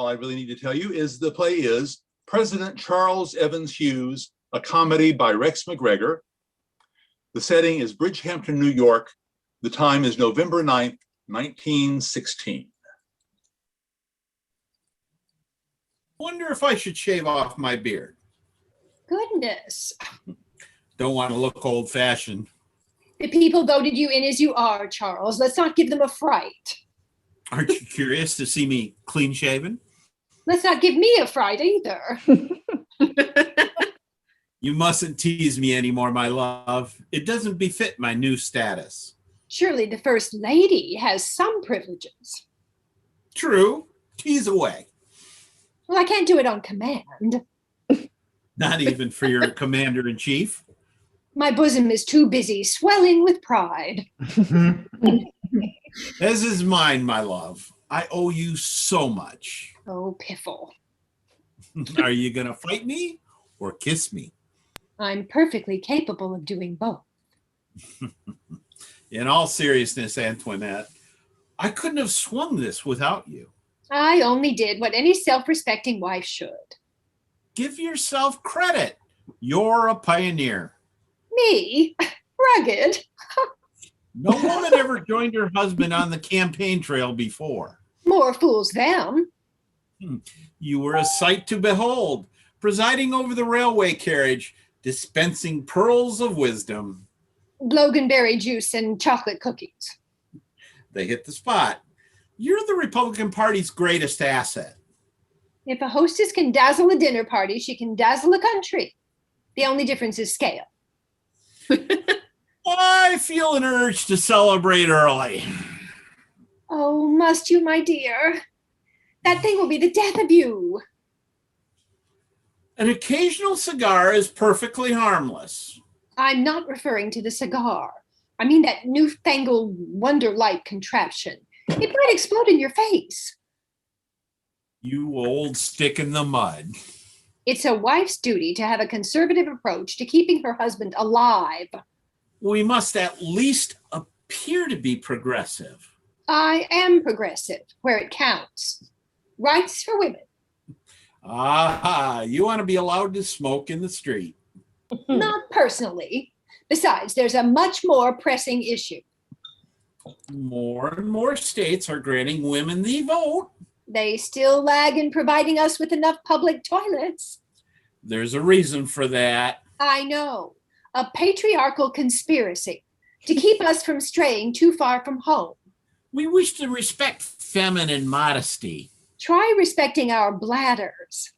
I really need to tell you is the play is President Charles Evans Hughes, a comedy by Rex McGregor. The setting is Bridgehampton, New York. The time is November 9th, 1916. Wonder if I should shave off my beard. Goodness. Don't want to look old-fashioned. The people voted you in as you are, Charles. Let's not give them a fright. Aren't you curious to see me clean-shaven? Let's not give me a fright either. You mustn't tease me anymore, my love. It doesn't befit my new status. Surely the First Lady has some privileges. True. Tease away. Well, I can't do it on command. Not even for your commander-in-chief. My bosom is too busy swelling with pride. As is mine, my love. I owe you so much. Oh, piffle. Are you going to fight me or kiss me? I'm perfectly capable of doing both. In all seriousness, Antoinette, I couldn't have swung this without you. I only did what any self-respecting wife should. Give yourself credit. You're a pioneer. Me? Rugged? No woman ever joined her husband on the campaign trail before. More fools them. You were a sight to behold, presiding over the railway carriage, dispensing pearls of wisdom. Loganberry juice and chocolate cookies. They hit the spot. You're the Republican Party's greatest asset. If a hostess can dazzle a dinner party, she can dazzle a country. The only difference is scale. I feel an urge to celebrate early. Oh, must you, my dear? That thing will be the death of you. An occasional cigar is perfectly harmless. I'm not referring to the cigar. I mean that newfangled Wonder Light contraption. It might explode in your face. You old stick in the mud. It's a wife's duty to have a conservative approach to keeping her husband alive. We must at least appear to be progressive. I am progressive, where it counts. Rights for women. Ah, you want to be allowed to smoke in the street. Not personally. Besides, there's a much more pressing issue. More and more states are granting women the vote. They still lag in providing us with enough public toilets. There's a reason for that. I know. A patriarchal conspiracy to keep us from straying too far from home. We wish to respect feminine modesty. Try respecting our bladders.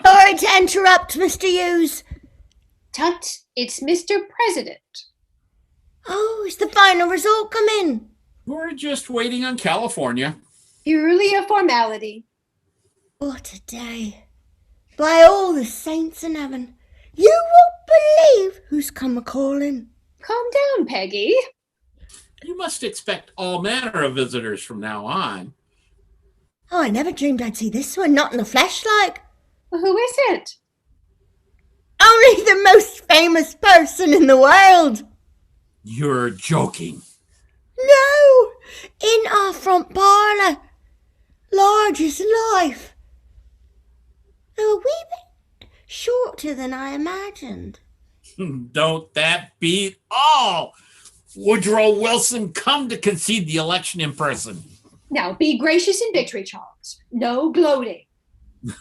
Sorry to interrupt, Mr. Hughes. Tut, it's Mr. President. Oh, is the final result come in? We're just waiting on California. Purely a formality. What a day. By all the saints in heaven, you won't believe who's come a-calling. Calm down, Peggy. You must expect all manner of visitors from now on. Oh, I never dreamed I'd see this one, not in the flesh like. Well, who is it? Only the most famous person in the world. You're joking. No, in our front parlour. Large as life. Though a wee bit shorter than I imagined. Don't that beat all? Woodrow Wilson come to concede the election in person. Now, be gracious in victory, Charles. No gloating.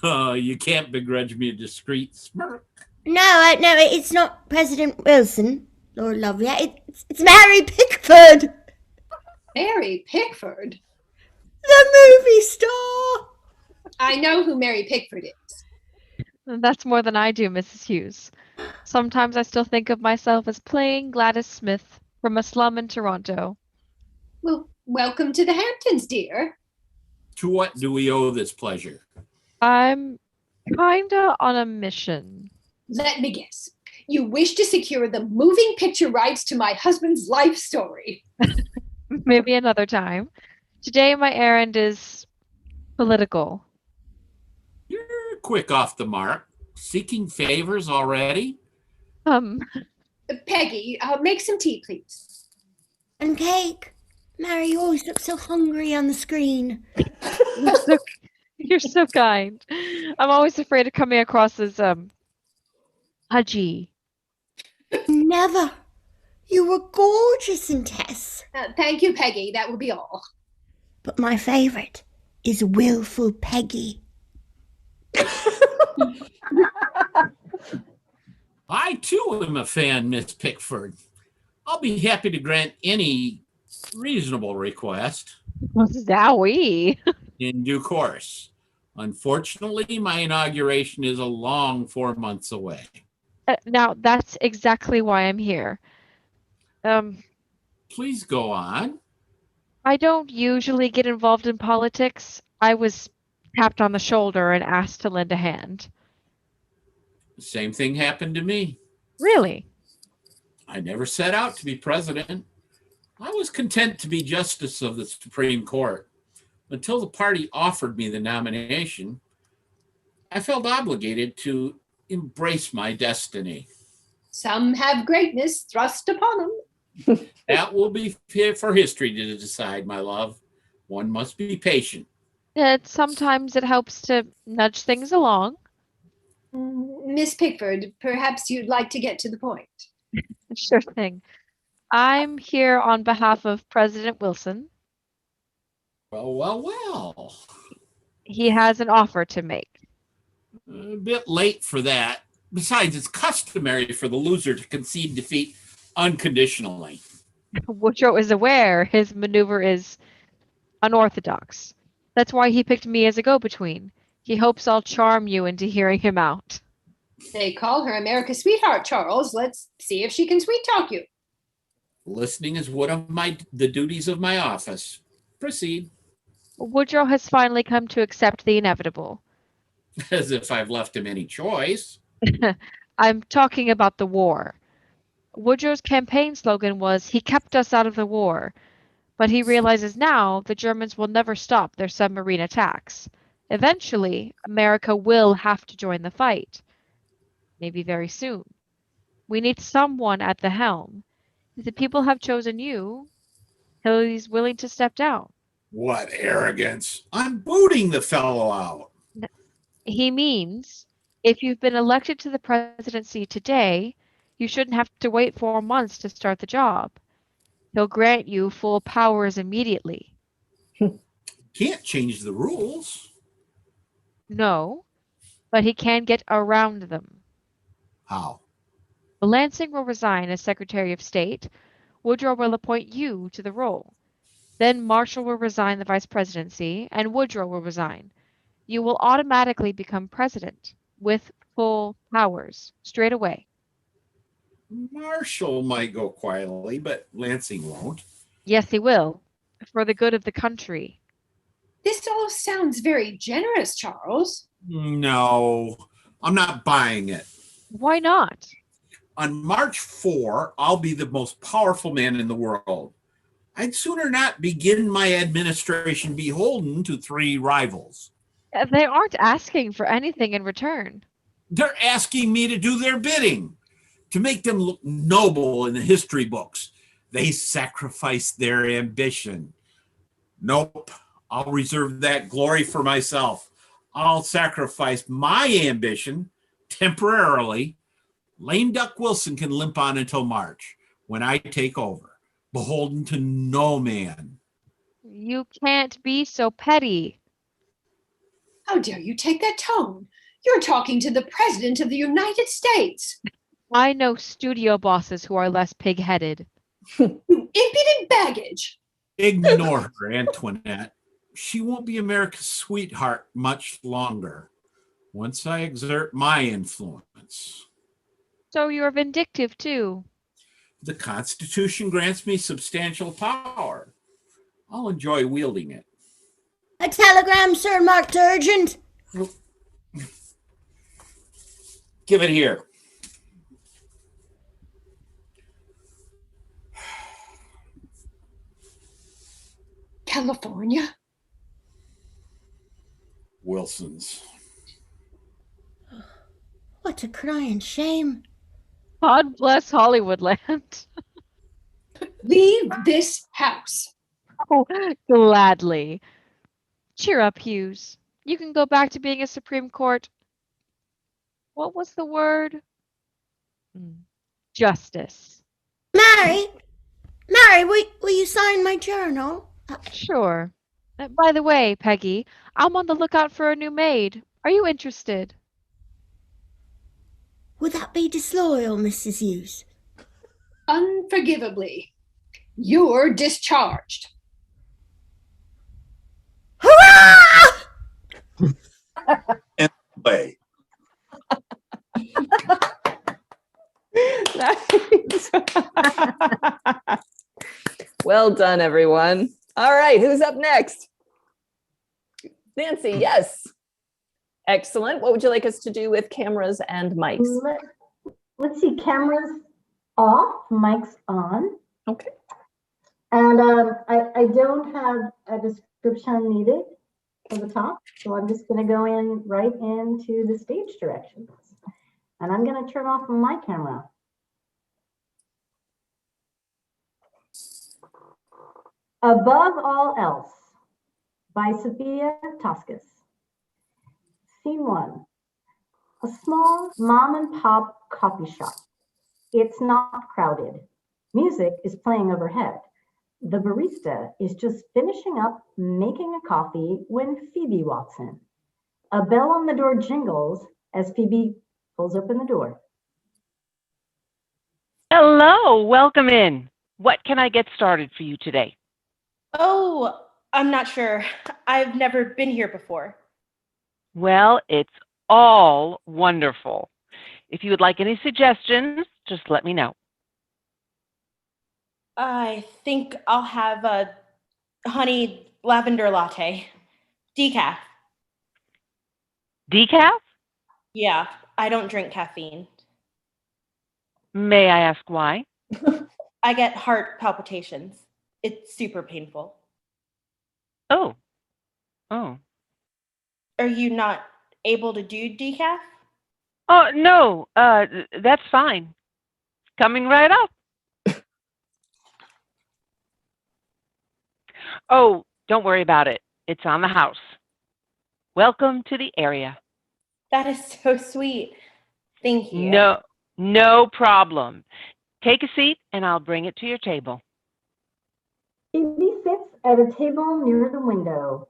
Oh, you can't begrudge me a discreet smirk. No, it's not President Wilson, Lord Lafayette. It's Mary Pickford. Mary Pickford? The movie star. I know who Mary Pickford is. That's more than I do, Mrs. Hughes. Sometimes I still think of myself as playing Gladys Smith from a slum in Toronto. Well, welcome to the Hamptons, dear. To what do we owe this pleasure? I'm kinda on a mission. Let me guess. You wish to secure the moving picture rights to my husband's life story. Maybe another time. Today my errand is political. You're quick off the mark. Seeking favors already? Peggy, make some tea, please. And cake. Mary, you always look so hungry on the screen. You're You're so kind. I'm always afraid of coming across as pudgy. Never. You were gorgeous and Tess. Thank you, Peggy. That will be all. But my favourite is Willful Peggy. I too am a fan, Miss Pickford. I'll be happy to grant any reasonable request Zowie. in due course. Unfortunately, my inauguration is a long 4 months away. Now, that's exactly why I'm here. Please go on. I don't usually get involved in politics. I was tapped on the shoulder and asked to lend a hand. The same thing happened to me. Really? I never set out to be president. I was content to be justice of the Supreme Court. Until the party offered me the nomination, I felt obligated to embrace my destiny. Some have greatness thrust upon them. That will be for history to decide, my love. One must be patient. Sometimes it helps to nudge things along. Miss Pickford, perhaps you'd like to get to the point. Sure thing. I'm here on behalf of President Wilson. Well. He has an offer to make. A bit late for that. Besides, it's customary for the loser to concede defeat unconditionally. Woodrow is aware his maneuver is unorthodox. That's why he picked me as a go-between. He hopes I'll charm you into hearing him out. They call her America's sweetheart, Charles. Let's see if she can sweet talk you. Listening is one of the duties of my office. Proceed. Woodrow has finally come to accept the inevitable. As if I've left him any choice. I'm talking about the war. Woodrow's campaign slogan was, "He kept us out of the war," but he realizes now the Germans will never stop their submarine attacks. Eventually, America will have to join the fight. Maybe very soon. We need someone at the helm. If the people have chosen you, he's willing to step down. What arrogance. I'm booting the fellow out. He means if you've been elected to the presidency today, you shouldn't have to wait 4 months to start the job. He'll grant you full powers immediately. Can't change the rules. No, but he can get around them. How? Lansing will resign as Secretary of State. Woodrow will appoint you to the role. Then Marshall will resign the vice presidency, and Woodrow will resign. You will automatically become president with full powers straight away. Marshall might go quietly, but Lansing won't. Yes, he will, for the good of the country. This all sounds very generous, Charles. No, I'm not buying it. Why not? On March 4, I'll be the most powerful man in the world. I'd sooner not begin my administration beholden to 3 rivals. They aren't asking for anything in return. They're asking me to do their bidding, to make them look noble in the history books. They sacrifice their ambition. Nope, I'll reserve that glory for myself. I'll sacrifice my ambition temporarily. Lame Duck Wilson can limp on until March, when I take over, beholden to no man. You can't be so petty. How dare you take that tone? You're talking to the President of the United States. I know studio bosses who are less pig-headed. You impudent baggage. Ignore her, Antoinette. She won't be America's sweetheart much longer, once I exert my influence. So you're vindictive, too. The Constitution grants me substantial power. I'll enjoy wielding it. A telegram, sir, marked urgent. Give it here. California? Wilson's. What a crying shame. God bless Hollywoodland. Leave this house. Oh, gladly. Cheer up, Hughes. You can go back to being a Supreme Court. What was the word? Justice. Mary, Mary, will you sign my journal? Sure. By the way, Peggy, I'm on the lookout for a new maid. Are you interested? Would that be disloyal, Mrs. Hughes? Unforgivably. You're discharged. Hurrah! And play. Nice. Well done, everyone. All right, who's up next? Nancy, yes. Excellent. What would you like us to do with cameras and mics? Let's see, cameras off, mics on. Okay. And I don't have a description needed for the talk, so I'm just going to go in right into the stage directions. And I'm going to turn off my camera. Above All Else by Sofia Tosches. Scene 1. A small mom and pop coffee shop. It's not crowded. Music is playing overhead. The barista is just finishing up making a coffee when Phoebe walks in. A bell on the door jingles as Phoebe pulls open the door. Hello, welcome in. What can I get started for you today? Oh, I'm not sure. I've never been here before. Well, it's all wonderful. If you would like any suggestions, just let me know. I think I'll have a honey lavender latte. Decaf. Decaf? Yeah, I don't drink caffeine. May I ask why? I get heart palpitations. It's super painful. Oh. Are you not able to do decaf? Oh, no, that's fine. Coming right up. Oh, don't worry about it. It's on the house. Welcome to the area. That is so sweet. Thank you. No problem. Take a seat and I'll bring it to your table. Phoebe sits at a table near the window.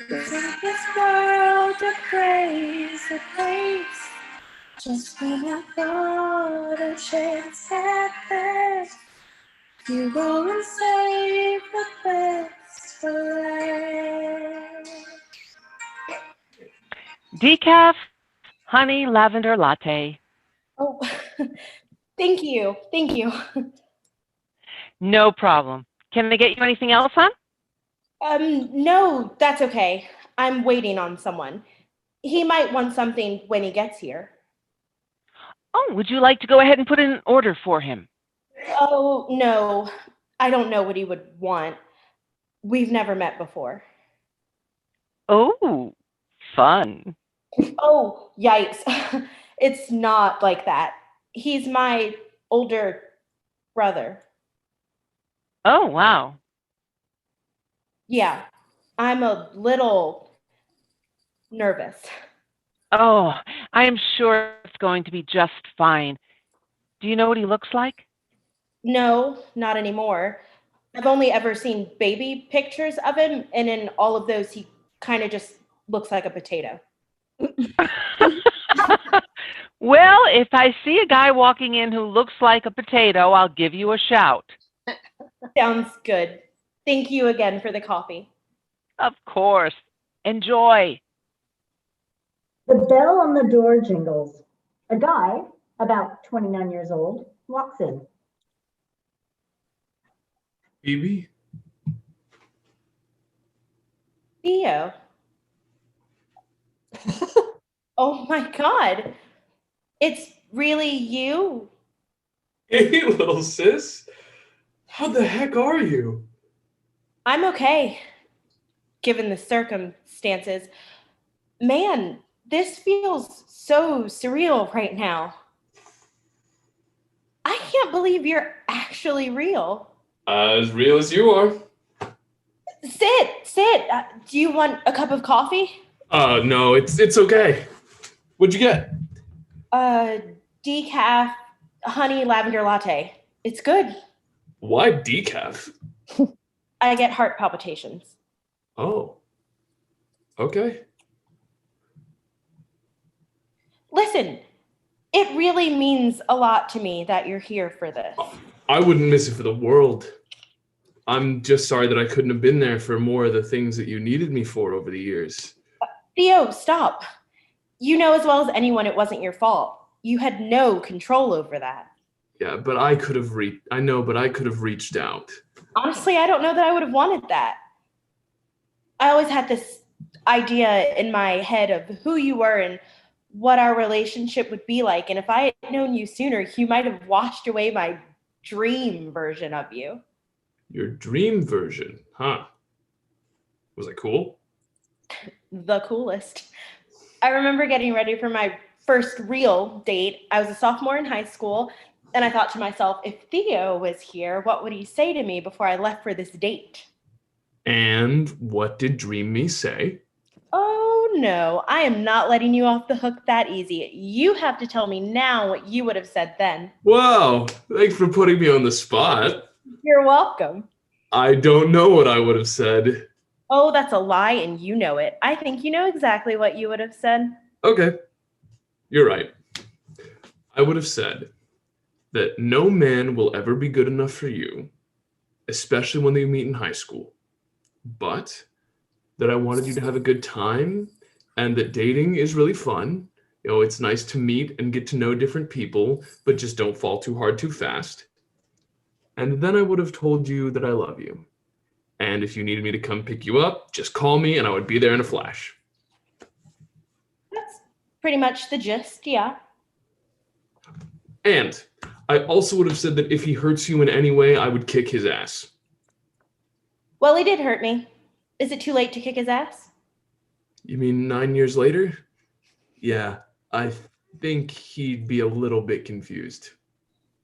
This world of crazy place. Just when I thought a chance had passed, you go and save the best for last. Decaf, honey lavender latte. Oh, thank you. Thank you. No problem. Can I get you anything else, hon? No, that's okay. I'm waiting on someone. He might want something when he gets here. Oh, would you like to go ahead and put in an order for him? Oh, no. I don't know what he would want. We've never met before. Oh, fun. Oh, yikes. It's not like that. He's my older brother. Oh, wow. Yeah, I'm a little nervous. Oh, I am sure it's going to be just fine. Do you know what he looks like? No, not anymore. I've only ever seen baby pictures of him, and in all of those, he kind of just looks like a potato. Well, if I see a guy walking in who looks like a potato, I'll give you a shout. Sounds good. Thank you again for the coffee. Of course. Enjoy. The bell on the door jingles. A guy, about 29 years old, walks in. Phoebe? Theo. Oh my God. It's really you? Hey, little sis. How the heck are you? I'm okay, given the circumstances. Man, This feels so surreal right now. I can't believe you're actually real. As real as you are. Sit. Do you want a cup of coffee? No, it's okay. What'd you get? Decaf, honey lavender latte. It's good. Why decaf? I get heart palpitations. Oh. Okay. Listen, it really means a lot to me that you're here for this. I wouldn't miss it for the world. I'm just sorry that I couldn't have been there for more of the things that you needed me for over the years. Theo, stop. You know as well as anyone it wasn't your fault. You had no control over that. Yeah, but I could have reached out. Honestly, I don't know that I would have wanted that. I always had this idea in my head of who you were and what our relationship would be like. And if I had known you sooner, you might have washed away my dream version of you. Your dream version, huh? Was it cool? The coolest. I remember getting ready for my first real date. I was a sophomore in high school, and I thought to myself, if Theo was here, what would he say to me before I left for this date? And what did Dream Me say? Oh no, I am not letting you off the hook that easy. You have to tell me now what you would have said then. Wow, thanks for putting me on the spot. You're welcome. I don't know what I would have said. Oh, that's a lie, and you know it. I think you know exactly what you would have said. Okay, you're right. I would have said that no man will ever be good enough for you, especially when they meet in high school, but that I wanted you to have a good time and that dating is really fun. You know, it's nice to meet and get to know different people, but just don't fall too hard too fast. And then I would have told you that I love you. And if you needed me to come pick you up, just call me and I would be there in a flash. That's pretty much the gist, yeah. And I also would have said that if he hurts you in any way, I would kick his ass. Well, he did hurt me. Is it too late to kick his ass? You mean 9 years later? Yeah, I think he'd be a little bit confused.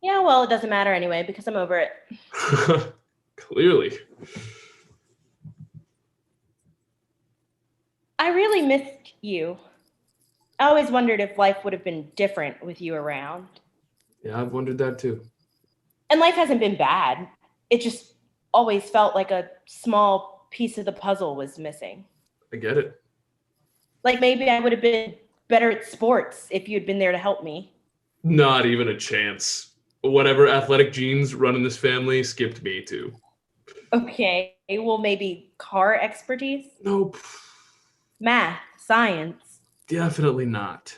Yeah, well, it doesn't matter anyway because I'm over it. Clearly. I really missed you. I always wondered if life would have been different with you around. Yeah, I've wondered that too. And life hasn't been bad. It just always felt like a small piece of the puzzle was missing. I get it. Like maybe I would have been better at sports if you'd been there to help me. Not even a chance. Whatever athletic genes run in this family skipped me too. Okay, well maybe car expertise? Nope. Math, science. Definitely not.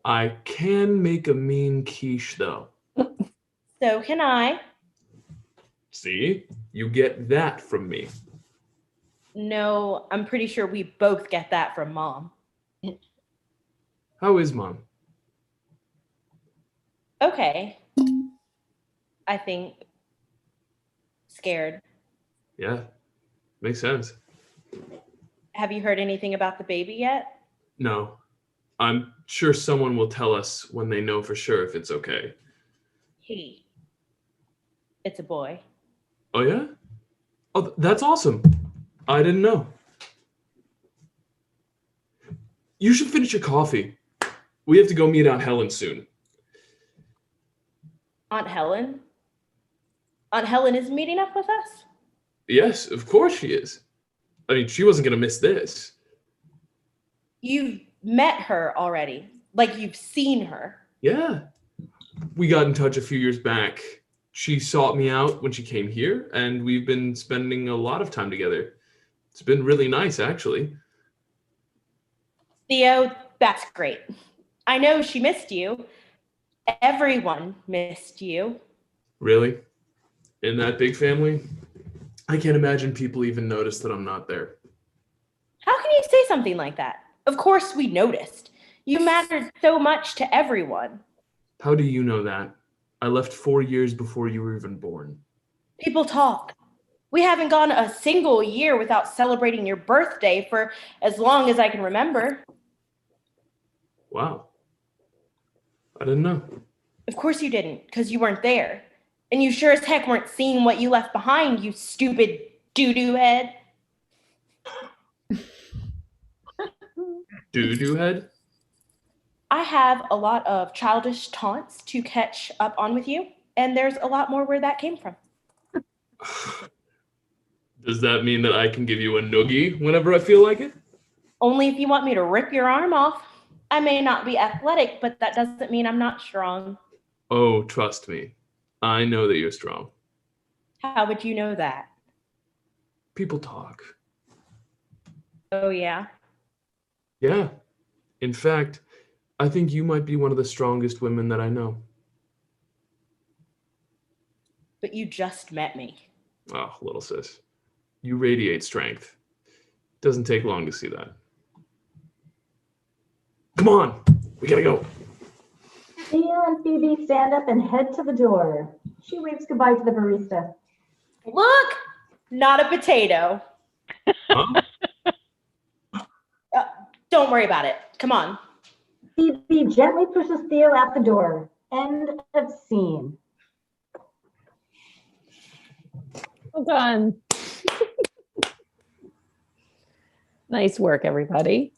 I can make a mean quiche though. So can I. See? You get that from me. No, I'm pretty sure we both get that from Mom. How is Mom? Okay. I think scared. Yeah, makes sense. Have you heard anything about the baby yet? No, I'm sure someone will tell us when they know for sure if it's okay. It's a boy. Oh yeah? Oh, that's awesome. I didn't know. You should finish your coffee. We have to go meet Aunt Helen soon. Aunt Helen? Aunt Helen is meeting up with us? Yes, of course she is. I mean, she wasn't going to miss this. You've met her already. Like you've seen her. Yeah. We got in touch a few years back. She sought me out when she came here, and we've been spending a lot of time together. It's been really nice, actually. Theo, that's great. I know she missed you. Everyone missed you. Really? In that big family? I can't imagine people even notice that I'm not there. How can you say something like that? Of course we noticed. You mattered so much to everyone. How do you know that? I left 4 years before you were even born. People talk. We haven't gone a single year without celebrating your birthday for as long as I can remember. Wow. I didn't know. Of course you didn't, because you weren't there. And you sure as heck weren't seeing what you left behind, you stupid doo-doo head. Doo-doo head? I have a lot of childish taunts to catch up on with you, and there's a lot more where that came from. Does that mean that I can give you a noogie whenever I feel like it? Only if you want me to rip your arm off. I may not be athletic, but that doesn't mean I'm not strong. Oh, trust me. I know that you're strong. How would you know that? People talk. Oh, yeah? Yeah. In fact, I think you might be one of the strongest women that I know. But you just met me. Oh, little sis. You radiate strength. Doesn't take long to see that. Come on, we gotta go. Thea and Phoebe stand up and head to the door. She waves goodbye to the barista. Look, not a potato. Huh? Don't worry about it. Come on. Phoebe gently pushes Theo out the door. End of scene. Well done. Nice work, everybody.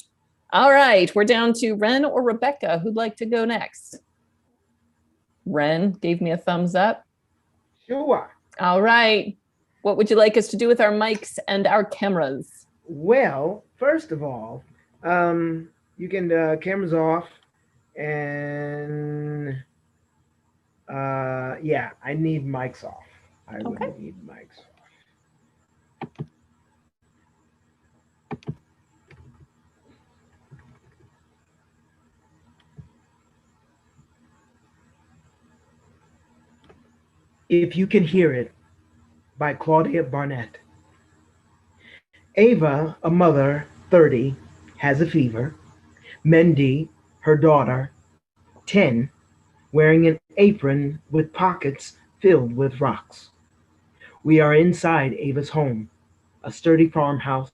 All right, we're down to Ren or Rebekah. Who'd like to go next? Ren gave me a thumbs up. Sure. All right. What would you like us to do with our mics and our cameras? Well, first of all, you can cameras off, and yeah, I need mics off. I would need mics off. If You Can Hear It by Claudia Barnett. Ava, a mother, 30, has a fever. Mendy, her daughter, 10, wearing an apron with pockets filled with rocks. We are inside Ava's home, a sturdy farmhouse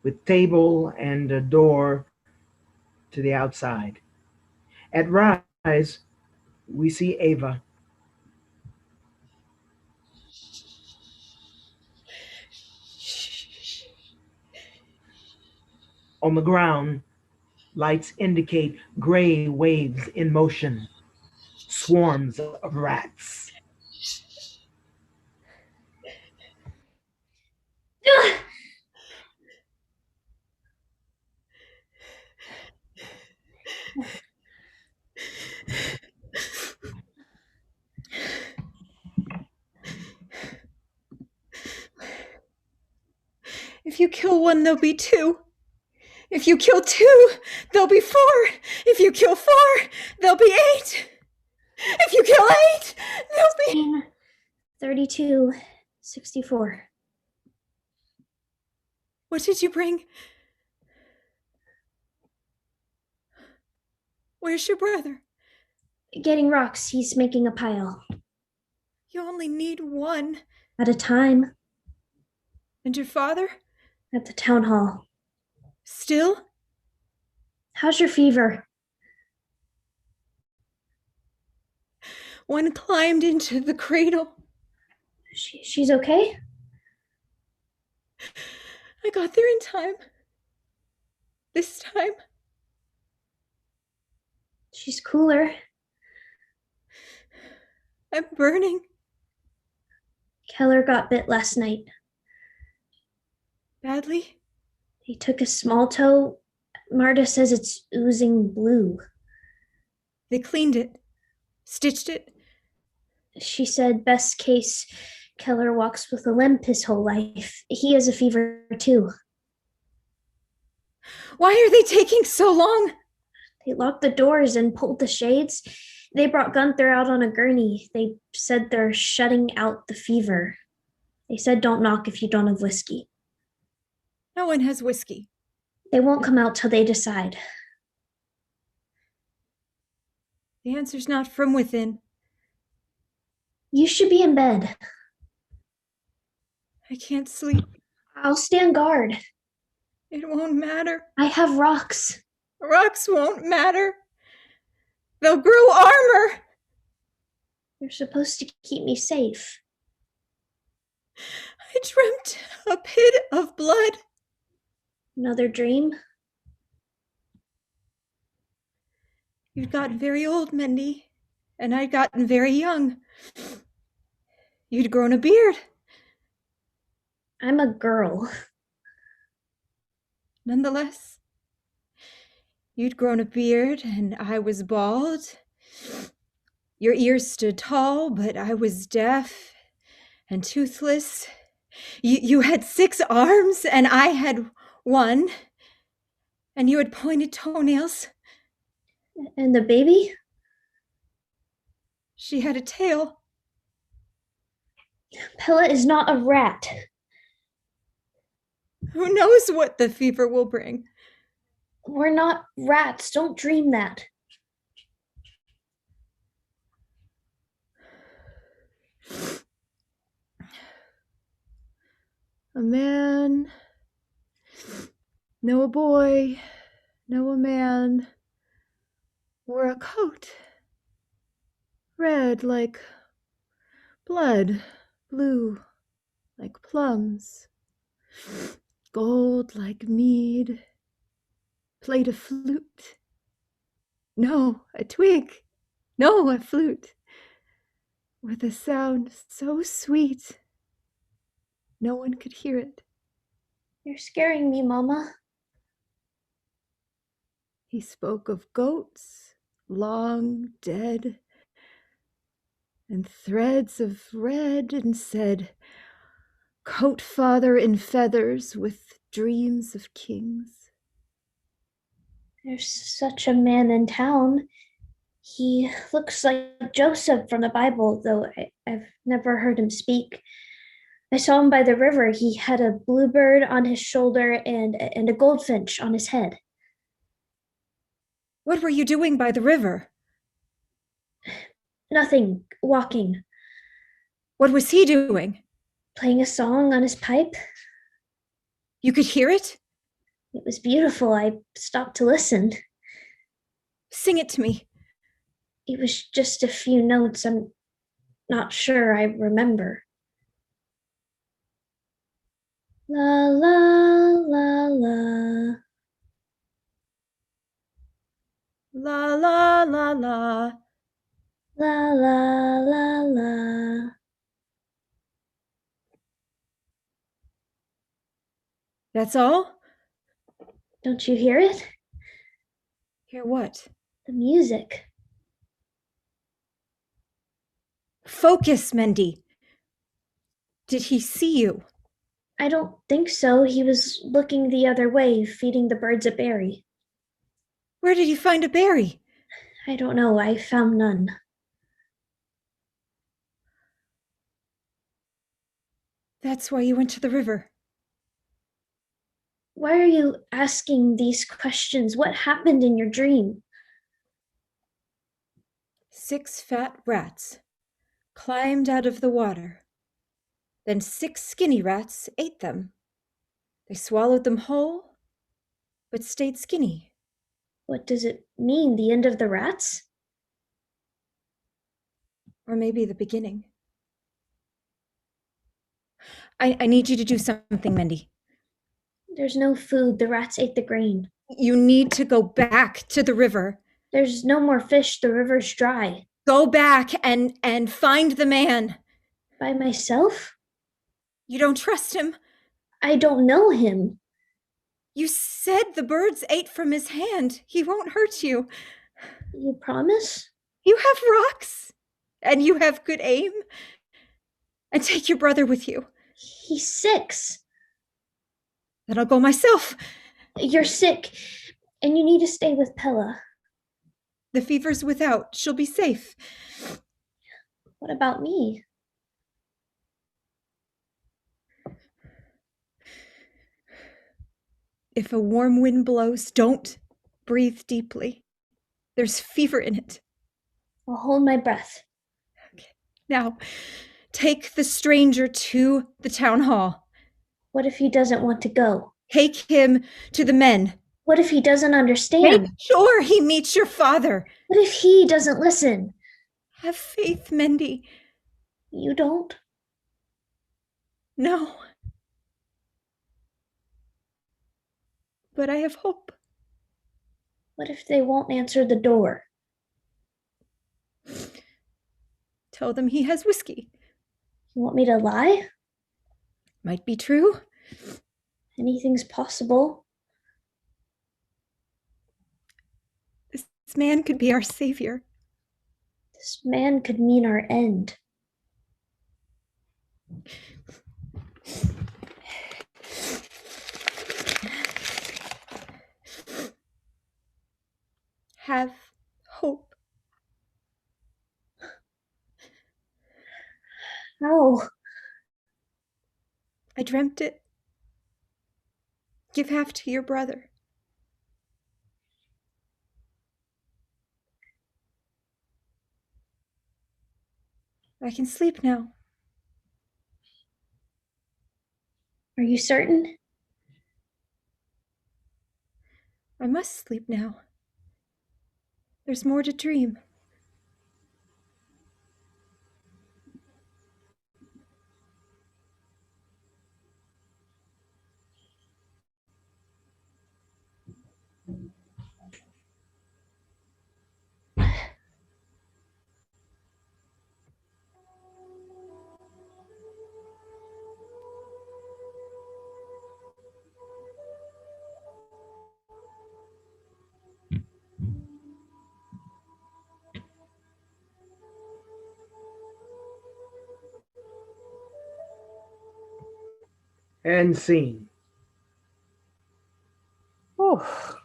with table and a door to the outside. At Rise, we see Ava. On the ground, lights indicate gray waves in motion, swarms of rats. If you kill one, there'll be two. If you kill two, there'll be four. If you kill four, there'll be eight. If you kill eight, there'll be 32, 64. What did you bring? Where's your brother? Getting rocks. He's making a pile. You only need one. At a time. And your father? At the town hall. Still? How's your fever? One climbed into the cradle. She's okay? I got there in time. This time. She's cooler. I'm burning. Keller got bit last night. Badly? He took a small toe. Marta says it's oozing blue. They cleaned it. Stitched it. She said best case, Keller walks with a limp his whole life. He has a fever too. Why are they taking so long? They locked the doors and pulled the shades. They brought Gunther out on a gurney. They said they're shutting out the fever. They said don't knock if you don't have whiskey. No one has whiskey. They won't come out till they decide. The answer's not from within. You should be in bed. I can't sleep. I'll stand guard. It won't matter. I have rocks. Rocks won't matter. They'll grow armor. You're supposed to keep me safe. I dreamt a pit of blood. Another dream? You'd gotten very old, Mendy, and I'd gotten very young. You'd grown a beard. I'm a girl. Nonetheless, you'd grown a beard and I was bald. Your ears stood tall, but I was deaf and toothless. You had 6 arms and I had 1. And you had pointed toenails. And the baby? She had a tail. Pella is not a rat. Who knows what the fever will bring? We're not rats. Don't dream that. A man, no a boy, no a man, wore a coat, red like blood, blue like plums, gold like mead, played a flute. No, a twig. No, a flute. With a sound so sweet, no one could hear it. You're scaring me, Mama. He spoke of goats, long dead, and threads of red, and said, "Coat father in feathers with dreams of kings." There's such a man in town. He looks like Joseph from the Bible, though I've never heard him speak. I saw him by the river. He had a bluebird on his shoulder and a goldfinch on his head. What were you doing by the river? Nothing. Walking. What was he doing? Playing a song on his pipe. You could hear it? It was beautiful. I stopped to listen. Sing it to me. It was just a few notes. I'm not sure I remember. La la la la. La la la la. La la la la. That's all? Don't you hear it? Hear what? The music. Focus, Mendy. Did he see you? I don't think so. He was looking the other way, feeding the birds a berry. Where did he find a berry? I don't know. I found none. That's why you went to the river. Why are you asking these questions? What happened in your dream? 6 fat rats climbed out of the water. Then 6 skinny rats ate them. They swallowed them whole, but stayed skinny. What does it mean? The end of the rats? Or maybe the beginning. I need you to do something, Mendy. There's no food. The rats ate the grain. You need to go back to the river. There's no more fish. The river's dry. Go back and find the man. By myself? You don't trust him? I don't know him. You said the birds ate from his hand. He won't hurt you. You promise? You have rocks, and you have good aim. And take your brother with you. He's 6. Then I'll go myself. You're sick, and you need to stay with Pella. The fever's without. She'll be safe. What about me? If a warm wind blows, don't breathe deeply. There's fever in it. I'll hold my breath. Okay. Now, take the stranger to the town hall. What if he doesn't want to go? Take him to the men. What if he doesn't Make understand? sure he meets your father. What if he doesn't listen? Have faith, Mendy. You don't? No. But I have hope. What if they won't answer the door? Tell them he has whiskey. You want me to lie? Might be true. Anything's possible. This man could be our savior. This man could mean our end. Have hope. How? I dreamt it. Give half to your brother. I can sleep now. Are you certain? I must sleep now. There's more to dream. And scene. Oh.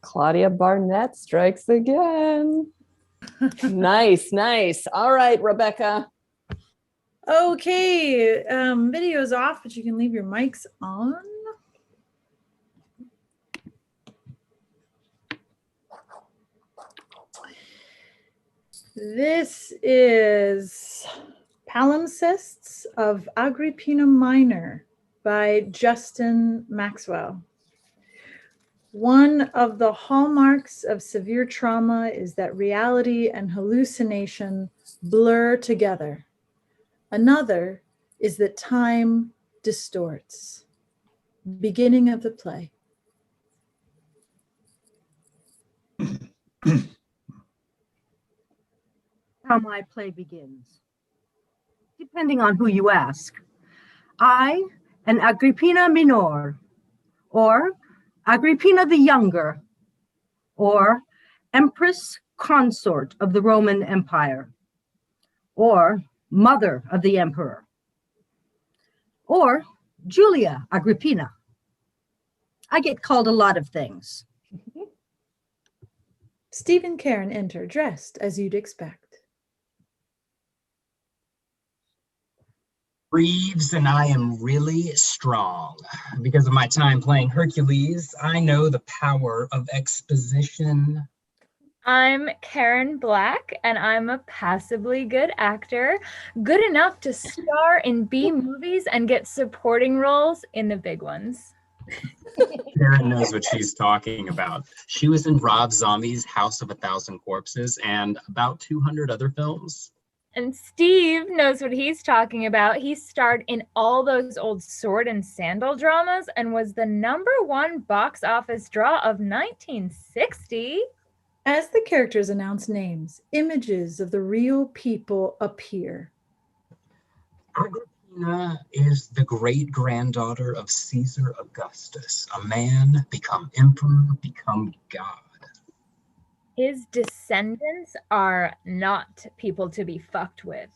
Claudia Barnett strikes again. Nice, nice. All right, Rebekah. Okay, video's off, but you can leave your mics on. This is Palimpsests of Agrippina Minor by Justin Maxwell. One of the hallmarks of severe trauma is that reality and hallucination blur together. Another is that time distorts. Beginning of the play. How my play begins. Depending on who you ask. I, an Agrippina Minor, or Agrippina the Younger, or Empress Consort of the Roman Empire, or Mother of the Emperor, or Julia Agrippina. I get called a lot of things. Steve and Karen enter dressed as you'd expect. Reeves and I am really strong. Because of my time playing Hercules, I know the power of exposition. I'm Karen Black, and I'm a passably good actor, good enough to star in B movies and get supporting roles in the big ones. Karen knows what she's talking about. She was in Rob Zombie's House of a Thousand Corpses and about 200 other films. And Steve knows what he's talking about. He starred in all those old sword and sandal dramas and was the #1 box office draw of 1960. As the characters announce names, images of the real people appear. Agrippina is the great-granddaughter of Caesar Augustus, a man become emperor, become god. His descendants are not people to be fucked with.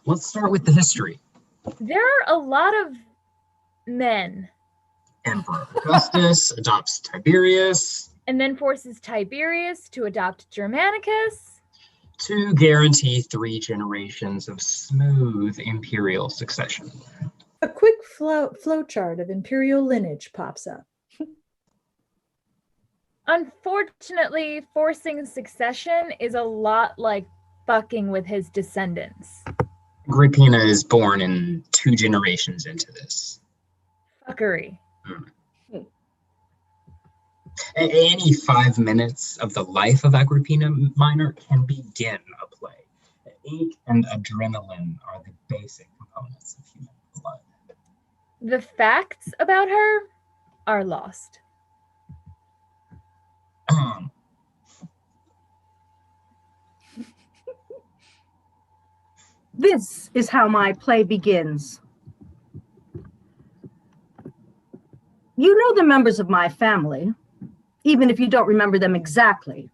Let's start with the history. There are a lot of men. Emperor Augustus adopts Tiberius. And then forces Tiberius to adopt Germanicus. To guarantee 3 generations of smooth imperial succession. A quick flow chart of imperial lineage pops up. Unfortunately, forcing succession is a lot like fucking with his descendants. Agrippina is born in 2 generations into this. Fuckery. Any 5 minutes of the life of Agrippina Minor can begin a play. Ink and adrenaline are the basic components of human blood. The facts about her are lost. This is how my play begins. You know the members of my family, even if you don't remember them exactly.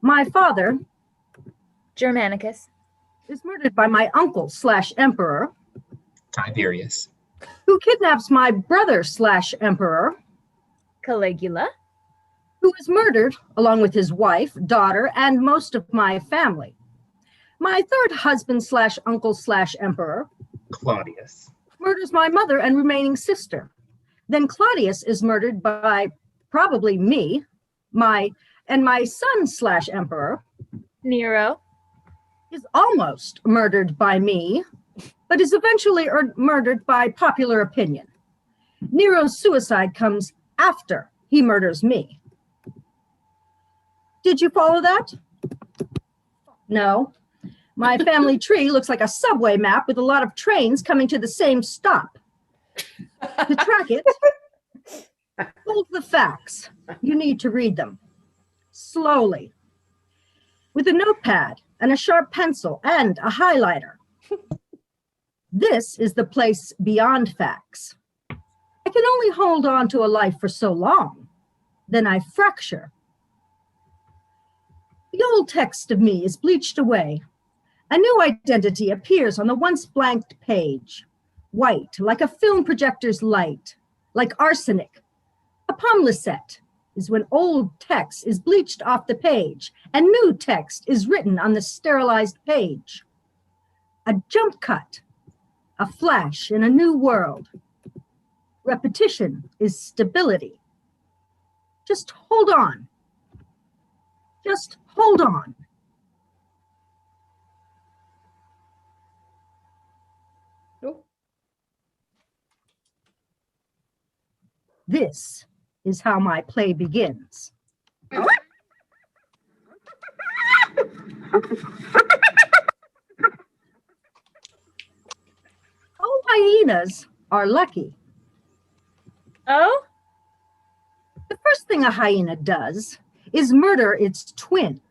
My father, Germanicus, is murdered by my uncle/emperor, Tiberius, who kidnaps my brother/emperor, Caligula, who is murdered along with his wife, daughter, and most of my family. My third husband/uncle/emperor, Claudius, murders my mother and remaining sister. Then Claudius is murdered by probably me, my son/emperor, Nero, is almost murdered by me, but is eventually murdered by popular opinion. Nero's suicide comes after he murders me. Did you follow that? No. My family tree looks like a subway map with a lot of trains coming to the same stop. To track it, hold the facts. You need to read them slowly, with a notepad and a sharp pencil and a highlighter. This is the place beyond facts. I can only hold on to a life for so long. Then I fracture. The old text of me is bleached away. A new identity appears on the once blanked page, white like a film projector's light, like arsenic. A palmlisette is when old text is bleached off the page and new text is written on the sterilized page. A jump cut, a flash in a new world. Repetition is stability. Just hold on. Just hold on. This is how my play begins. All hyenas are lucky. Oh? The first thing a hyena does is murder its twin.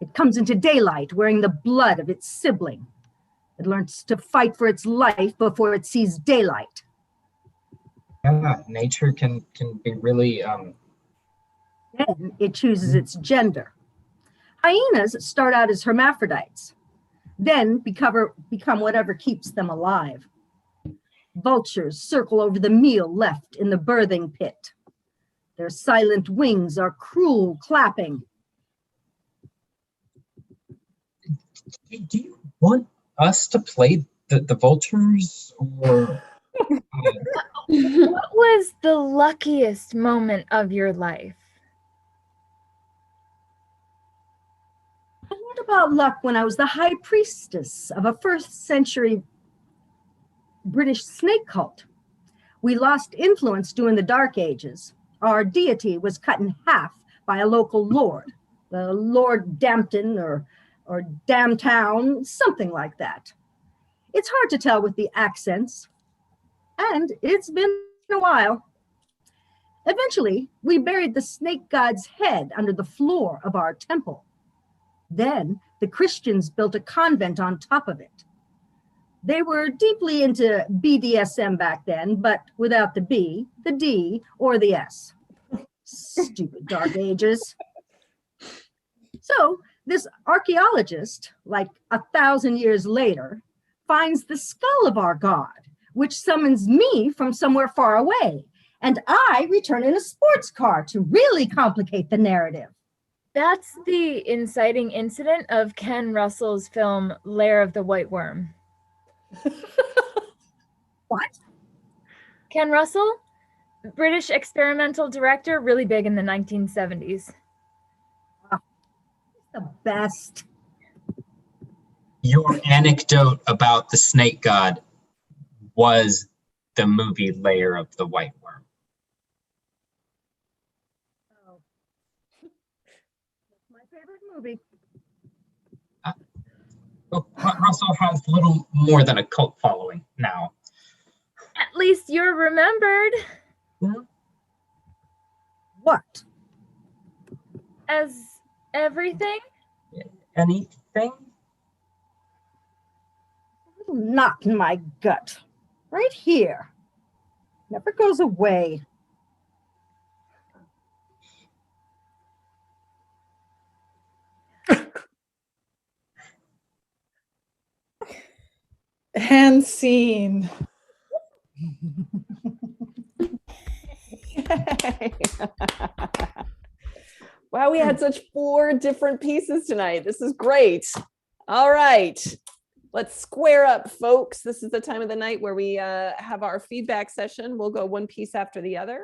It comes into daylight wearing the blood of its sibling. It learns to fight for its life before it sees daylight. Yeah, nature can be really Then it chooses its gender. Hyenas start out as hermaphrodites, then become whatever keeps them alive. Vultures circle over the meal left in the birthing pit. Their silent wings are cruel clapping. Do you want us to play the vultures, or What was the luckiest moment of your life? I learned about luck when I was the high priestess of a 1st century British snake cult. We lost influence during the Dark Ages. Our deity was cut in half by a local lord, the Lord Dampton or Damtown, something like that. It's hard to tell with the accents, and it's been a while. Eventually, we buried the snake god's head under the floor of our temple. Then the Christians built a convent on top of it. They were deeply into BDSM back then, but without the B, the D, or the S. Stupid Dark Ages. So this archaeologist, like 1,000 years later, finds the skull of our god, which summons me from somewhere far away, and I return in a sports car to really complicate the narrative. That's the inciting incident of Ken Russell's film Lair of the White Worm. What? Ken Russell, British experimental director, really big in the 1970s. The best. Your anecdote about the snake god was the movie Lair of the White Worm. Oh. That's my favorite movie. Russell has little more than a cult following now. At least you're remembered. What? As everything? Anything? A little knot in my gut. Right here. Never goes away. And scene. Wow, we had such 4 different pieces tonight. This is great. All right, let's square up, folks. This is the time of the night where we have our feedback session. We'll go one piece after the other.